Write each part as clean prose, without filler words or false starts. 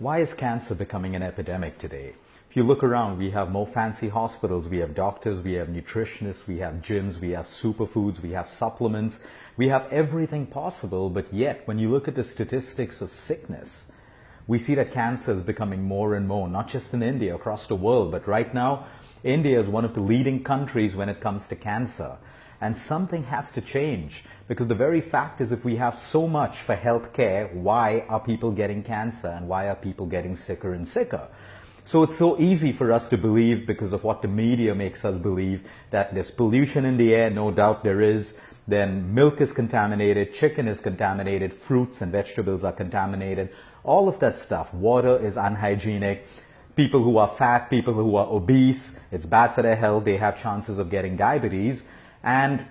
Why is cancer becoming an epidemic today? If you look around, we have more fancy hospitals, we have doctors, we have nutritionists, we have gyms, we have superfoods, we have supplements, we have everything possible, but yet when you look at the statistics of sickness, we see that cancer is becoming more and more, not just in India, across the world, but right now, India is one of the leading countries when it comes to cancer. And something has to change, because the very fact is, if we have so much for healthcare, why are people getting cancer and why are people getting sicker and sicker? So it's so easy for us to believe, because of what the media makes us believe, that there's pollution in the air. No doubt there is. Then milk is contaminated, chicken is contaminated, fruits and vegetables are contaminated. All of that stuff. Water is unhygienic. People who are fat, people who are obese, it's bad for their health. They have chances of getting diabetes. And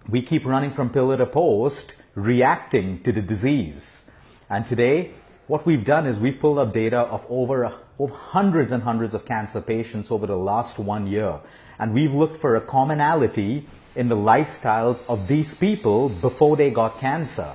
we keep running from pillar to post, reacting to the disease. And today, what we've done is we've pulled up data of over hundreds and hundreds of cancer patients over the last 1 year. And we've looked for a commonality in the lifestyles of these people before they got cancer.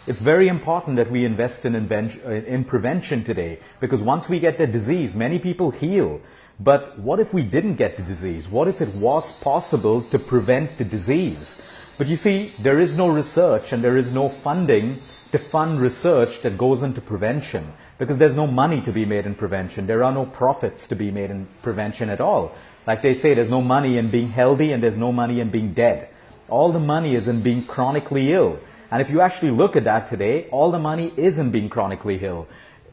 It's very important that we invest in prevention today, because once we get the disease, many people heal. But what if we didn't get the disease? What if it was possible to prevent the disease? But you see, there is no research and there is no funding to fund research that goes into prevention, because there's no money to be made in prevention. There are no profits to be made in prevention at all. Like they say, there's no money in being healthy and there's no money in being dead. All the money is in being chronically ill. And if you actually look at that today, all the money is in being chronically ill.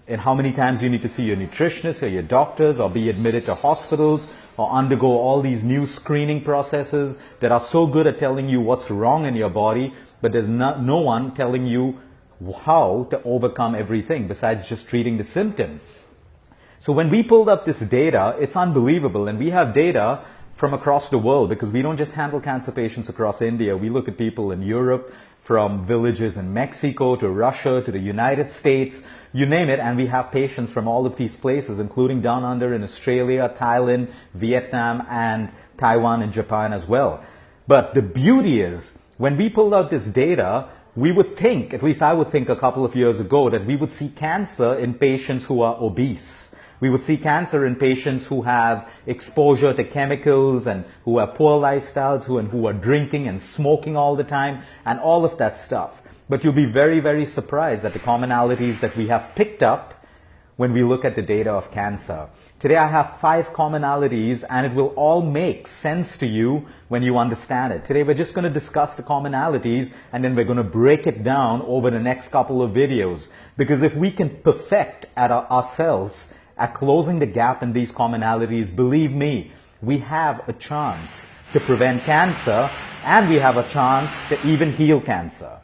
And how many times you need to see your nutritionist or your doctors, or be admitted to hospitals, or undergo all these new screening processes that are so good at telling you what's wrong in your body, but there's no one telling you how to overcome everything besides just treating the symptom. So when we pulled up this data, it's unbelievable. And we have data from across the world, because we don't just handle cancer patients across India. We look at people in Europe, from villages in Mexico to Russia to the United States, you name it, and we have patients from all of these places, including down under in Australia, Thailand, Vietnam, and Taiwan and Japan as well. But the beauty is, when we pulled out this data, we would think, at least I would think a couple of years ago, that we would see cancer in patients who are obese. We would see cancer in patients who have exposure to chemicals and who have poor lifestyles, who are drinking and smoking all the time, and all of that stuff. But you'll be very, very surprised at the commonalities that we have picked up when we look at the data of cancer. Today I have 5 commonalities, and it will all make sense to you when you understand it. Today we're just going to discuss the commonalities, and then we're going to break it down over the next couple of videos. Because if we can perfect ourselves at closing the gap in these commonalities, believe me, we have a chance to prevent cancer, and we have a chance to even heal cancer.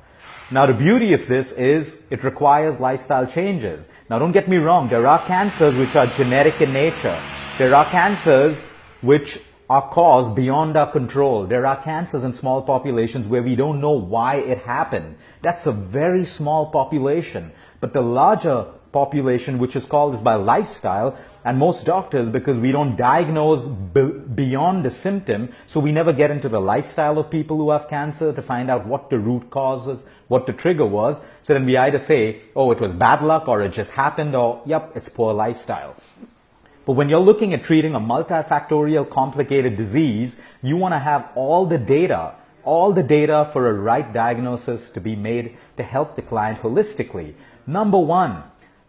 Now, the beauty of this is it requires lifestyle changes. Now, don't get me wrong, there are cancers which are genetic in nature. There are cancers which are caused beyond our control. There are cancers in small populations where we don't know why it happened. That's a very small population. But the larger population, which is caused by lifestyle, and most doctors, because we don't diagnose beyond the symptom, so we never get into the lifestyle of people who have cancer to find out what the root cause is, what the trigger was. So then we either say, oh, it was bad luck, or it just happened, or yep, it's poor lifestyle. But when you're looking at treating a multifactorial complicated disease, you want to have all the data for a right diagnosis to be made to help the client holistically. Number one,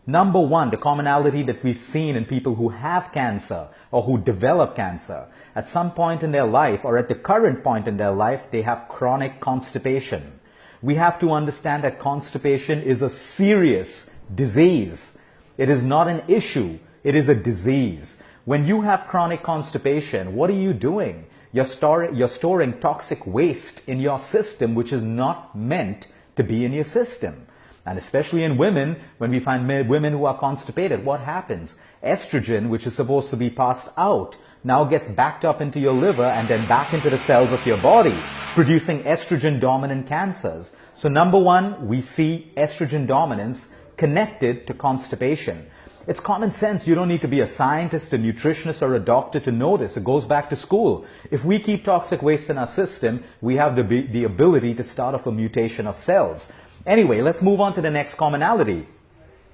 the commonality that we've seen in people who have cancer or who develop cancer, at some point in their life, or at the current point in their life, they have chronic constipation. We have to understand that constipation is a serious disease. It is not an issue, it is a disease. When you have chronic constipation, what are you doing? You're storing toxic waste in your system, which is not meant to be in your system. And especially in women, when we find women who are constipated, what happens? Estrogen, which is supposed to be passed out, now gets backed up into your liver and then back into the cells of your body, producing estrogen-dominant cancers. So number one, we see estrogen dominance connected to constipation. It's common sense. You don't need to be a scientist, a nutritionist, or a doctor to know this. It goes back to school. If we keep toxic waste in our system, we have the ability to start off a mutation of cells. Anyway, let's move on to the next commonality.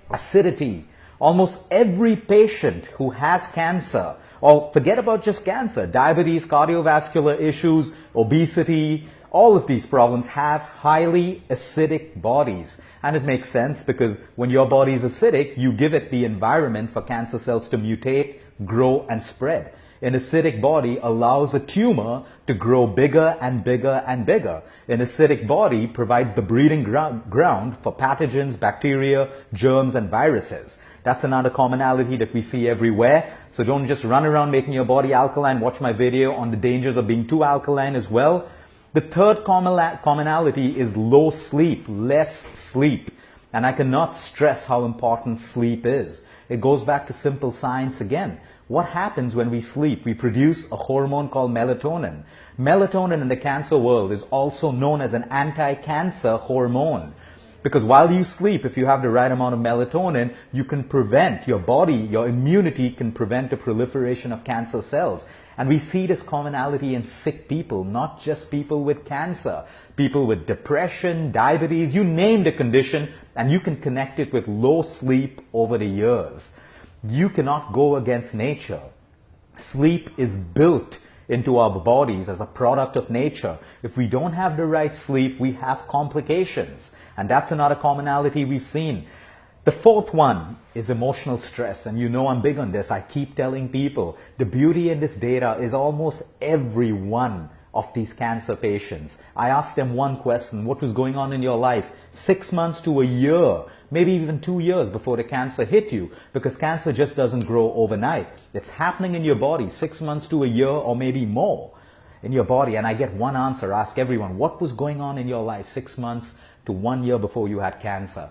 Acidity. Almost every patient who has cancer, or forget about just cancer, diabetes, cardiovascular issues, obesity, all of these problems have highly acidic bodies. And it makes sense because when your body is acidic, you give it the environment for cancer cells to mutate, grow, and spread. An acidic body allows a tumor to grow bigger and bigger and bigger. An acidic body provides the breeding ground for pathogens, bacteria, germs, and viruses. That's another commonality that we see everywhere. So don't just run around making your body alkaline. Watch my video on the dangers of being too alkaline as well. The third commonality is low sleep, less sleep. And I cannot stress how important sleep is. It goes back to simple science again. What happens when we sleep? We produce a hormone called melatonin. Melatonin in the cancer world is also known as an anti-cancer hormone. Because while you sleep, if you have the right amount of melatonin, you can prevent your body, your immunity can prevent the proliferation of cancer cells. And we see this commonality in sick people, not just people with cancer. People with depression, diabetes, you name the condition, and you can connect it with low sleep over the years. You cannot go against nature. Sleep is built into our bodies as a product of nature. If we don't have the right sleep, we have complications. And that's another commonality we've seen. The fourth one is emotional stress. And you know I'm big on this. I keep telling people the beauty in this data is almost every one of these cancer patients. I asked them one question: what was going on in your life 6 months to a year, maybe even 2 years before the cancer hit you? Because cancer just doesn't grow overnight. It's happening in your body 6 months to a year or maybe more in your body. And I get one answer. Ask everyone, what was going on in your life 6 months to 1 year before you had cancer?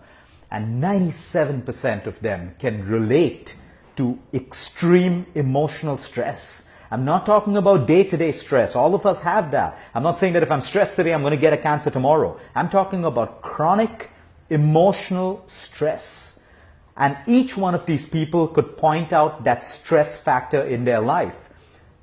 And 97% of them can relate to extreme emotional stress. I'm not talking about day-to-day stress. All of us have that. I'm not saying that if I'm stressed today, I'm going to get a cancer tomorrow. I'm talking about chronic emotional stress. And each one of these people could point out that stress factor in their life.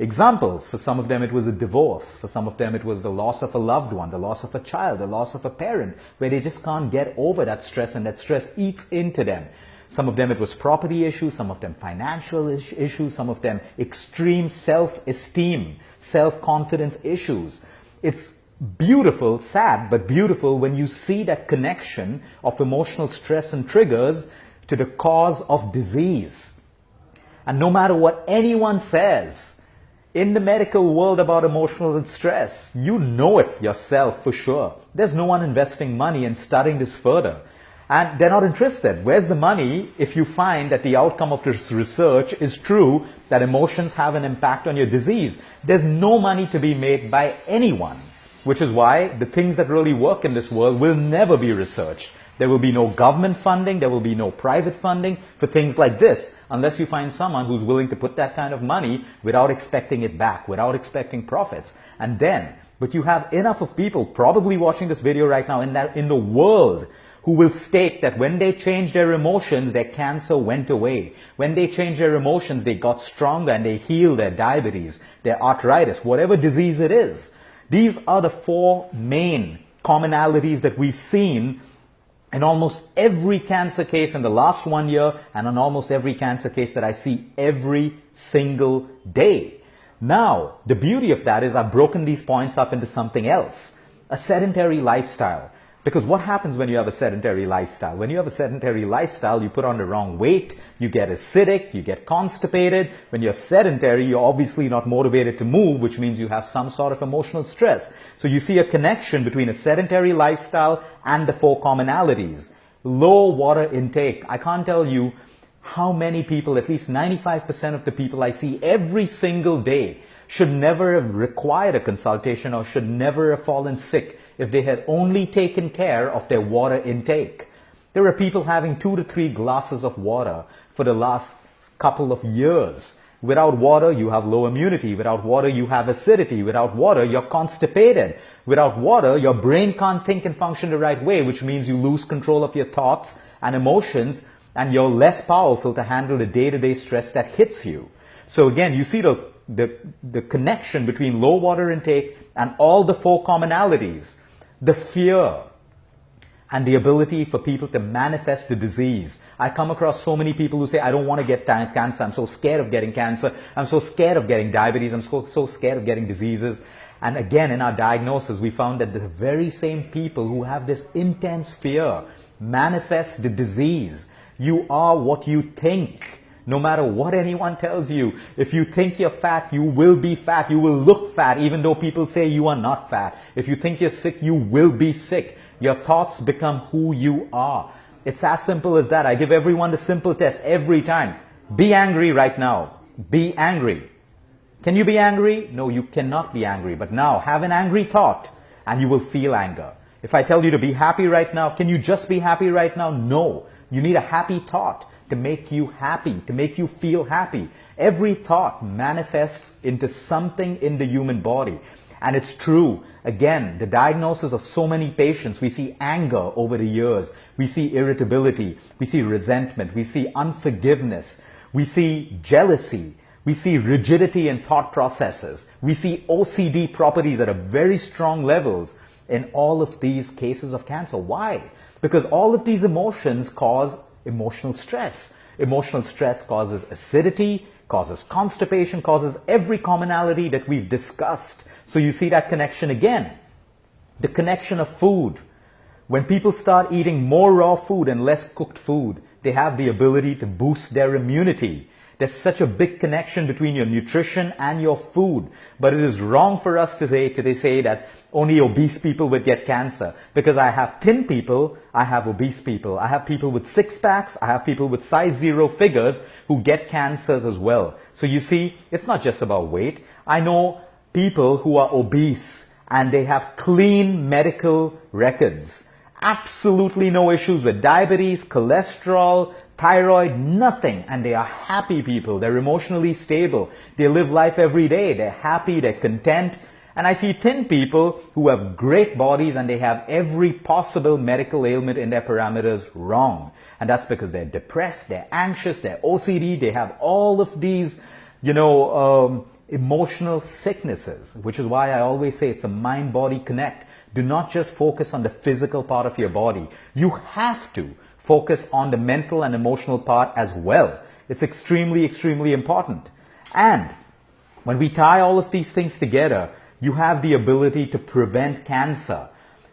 Examples: for some of them it was a divorce. For some of them it was the loss of a loved one, the loss of a child, the loss of a parent, where they just can't get over that stress and that stress eats into them. Some of them it was property issues, some of them financial issues, some of them extreme self-esteem, self-confidence issues. It's beautiful, sad, but beautiful when you see that connection of emotional stress and triggers to the cause of disease. And no matter what anyone says in the medical world about emotional stress, you know it yourself for sure. There's no one investing money in studying this further. And they're not interested. Where's the money if you find that the outcome of this research is true, that emotions have an impact on your disease? There's no money to be made by anyone, which is why the things that really work in this world will never be researched. There will be no government funding, there will be no private funding for things like this, unless you find someone who's willing to put that kind of money without expecting it back, without expecting profits. And then, but you have enough of people probably watching this video right now in the world who will state that when they changed their emotions, their cancer went away. When they changed their emotions, they got stronger and they healed their diabetes, their arthritis, whatever disease it is. These are the four main commonalities that we've seen in almost every cancer case in the last 1 year, and on almost every cancer case that I see every single day. Now, the beauty of that is I've broken these points up into something else: a sedentary lifestyle. Because what happens when you have a sedentary lifestyle? When you have a sedentary lifestyle, you put on the wrong weight, you get acidic, you get constipated. When you're sedentary, you're obviously not motivated to move, which means you have some sort of emotional stress. So you see a connection between a sedentary lifestyle and the four commonalities. Low water intake. I can't tell you how many people, at least 95% of the people I see every single day, should never have required a consultation or should never have fallen sick if they had only taken care of their water intake. There are people having 2 to 3 glasses of water for the last couple of years. Without water, you have low immunity. Without water, you have acidity. Without water, you're constipated. Without water, your brain can't think and function the right way, which means you lose control of your thoughts and emotions, and you're less powerful to handle the day-to-day stress that hits you. So again, you see the connection between low water intake and all the four commonalities. The fear and the ability for people to manifest the disease. I come across so many people who say, I don't want to get cancer. I'm so scared of getting cancer. I'm so scared of getting diabetes. I'm so scared of getting diseases. And again, in our diagnosis, we found that the very same people who have this intense fear manifest the disease. You are what you think. No matter what anyone tells you, if you think you're fat, you will be fat. You will look fat, even though people say you are not fat. If you think you're sick, you will be sick. Your thoughts become who you are. It's as simple as that. I give everyone the simple test every time. Be angry right now. Be angry. Can you be angry? No, you cannot be angry. But now, have an angry thought and you will feel anger. If I tell you to be happy right now, can you just be happy right now? No. You need a happy thought to make you happy, to make you feel happy. Every thought manifests into something in the human body. And it's true. Again, the diagnosis of so many patients, we see anger over the years. We see irritability. We see resentment. We see unforgiveness. We see jealousy. We see rigidity in thought processes. We see OCD properties at a very strong levels in all of these cases of cancer. Why? Because all of these emotions cause emotional stress. Emotional stress causes acidity, causes constipation, causes every commonality that we've discussed. So you see that connection again. The connection of food. When people start eating more raw food and less cooked food, they have the ability to boost their immunity. There's such a big connection between your nutrition and your food. But it is wrong for us today to say that only obese people would get cancer. Because I have thin people, I have obese people. I have people with six packs, I have people with size 0 figures who get cancers as well. So you see, it's not just about weight. I know people who are obese and they have clean medical records. Absolutely no issues with diabetes, cholesterol, thyroid, nothing. And they are happy people. They're emotionally stable. They live life every day. They're happy. They're content. And I see thin people who have great bodies and they have every possible medical ailment in their parameters wrong. And that's because they're depressed, they're anxious, they're OCD. They have all of these, emotional sicknesses, which is why I always say it's a mind-body connect. Do not just focus on the physical part of your body. You have to focus on the mental and emotional part as well. It's extremely, extremely important. And when we tie all of these things together, you have the ability to prevent cancer.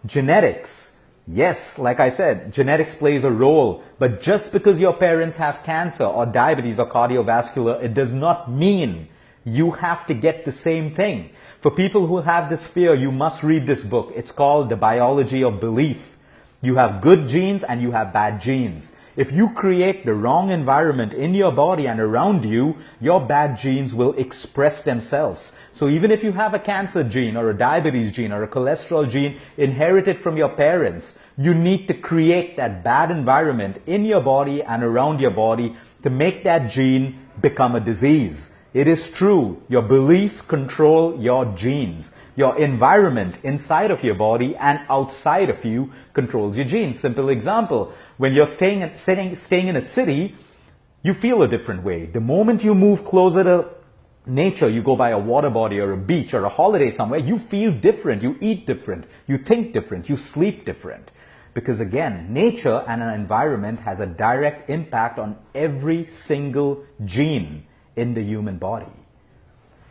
Genetics. Yes, like I said, genetics plays a role. But just because your parents have cancer or diabetes or cardiovascular, it does not mean you have to get the same thing. For people who have this fear, you must read this book. It's called The Biology of Belief. You have good genes and you have bad genes. If you create the wrong environment in your body and around you, your bad genes will express themselves. So even if you have a cancer gene or a diabetes gene or a cholesterol gene inherited from your parents, you need to create that bad environment in your body and around your body to make that gene become a disease. It is true, your beliefs control your genes. Your environment inside of your body and outside of you controls your genes. Simple example, when you're staying in a city, you feel a different way. The moment you move closer to nature, you go by a water body or a beach or a holiday somewhere, you feel different, you eat different, you think different, you sleep different. Because again, nature and an environment has a direct impact on every single gene in the human body.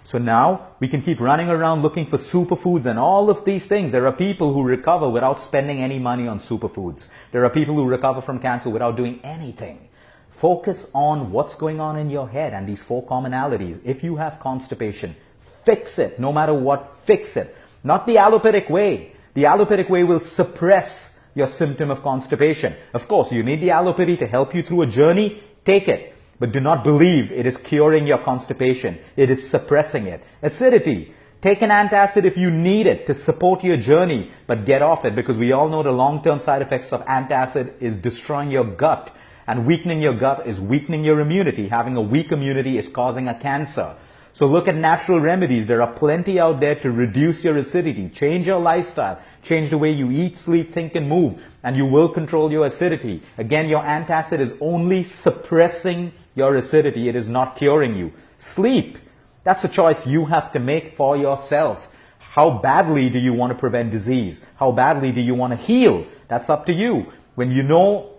So now we can keep running around looking for superfoods and all of these things. There are people who recover without spending any money on superfoods. There are people who recover from cancer without doing anything. Focus on what's going on in your head and these 4 commonalities. If you have constipation, fix it. No matter what, fix it. Not the allopathic way. The allopathic way will suppress your symptom of constipation. Of course, you need the allopathy to help you through a journey. Take it. But do not believe it is curing your constipation. It is suppressing it. Acidity. Take an antacid if you need it to support your journey, but get off it, because we all know the long-term side effects of antacid is destroying your gut. And weakening your gut is weakening your immunity. Having a weak immunity is causing a cancer. So look at natural remedies. There are plenty out there to reduce your acidity. Change your lifestyle. Change the way you eat, sleep, think, and move. And you will control your acidity. Again, your antacid is only suppressing your acidity. It is not curing you. Sleep. That's a choice you have to make for yourself. How badly do you want to prevent disease? How badly do you want to heal? That's up to you. When you know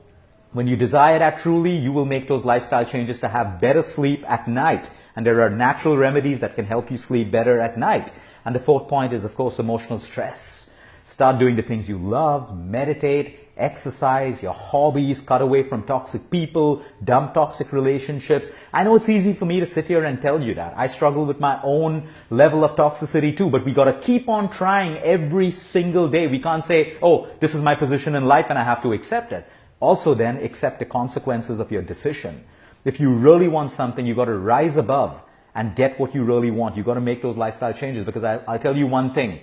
When you desire that truly, you will make those lifestyle changes to have better sleep at night. And there are natural remedies that can help you sleep better at night. And the fourth point is, of course, emotional stress. Start doing the things you love, meditate, exercise, your hobbies, cut away from toxic people, dump toxic relationships. I know it's easy for me to sit here and tell you that. I struggle with my own level of toxicity too, but we got to keep on trying every single day. We can't say, oh, this is my position in life and I have to accept it. Also then, accept the consequences of your decision. If you really want something, you got to rise above and get what you really want. You got to make those lifestyle changes, because I'll tell you one thing.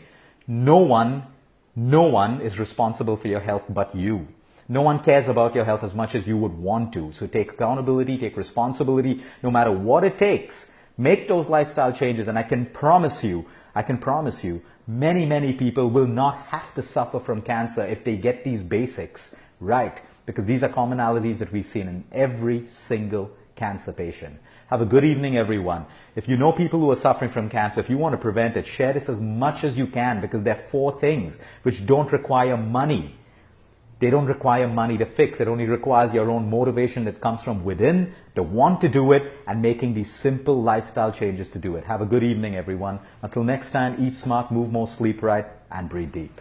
No one is responsible for your health but you. No one cares about your health as much as you would want to. So take accountability, take responsibility, no matter what it takes. Make those lifestyle changes, and I can promise you, many people will not have to suffer from cancer if they get these basics right, because these are commonalities that we've seen in every single cancer patient. Have a good evening, everyone. If you know people who are suffering from cancer, if you want to prevent it, share this as much as you can, because there are 4 things which don't require money. They don't require money to fix. It only requires your own motivation that comes from within, to want to do it, and making these simple lifestyle changes to do it. Have a good evening, everyone. Until next time, eat smart, move more, sleep right, and breathe deep.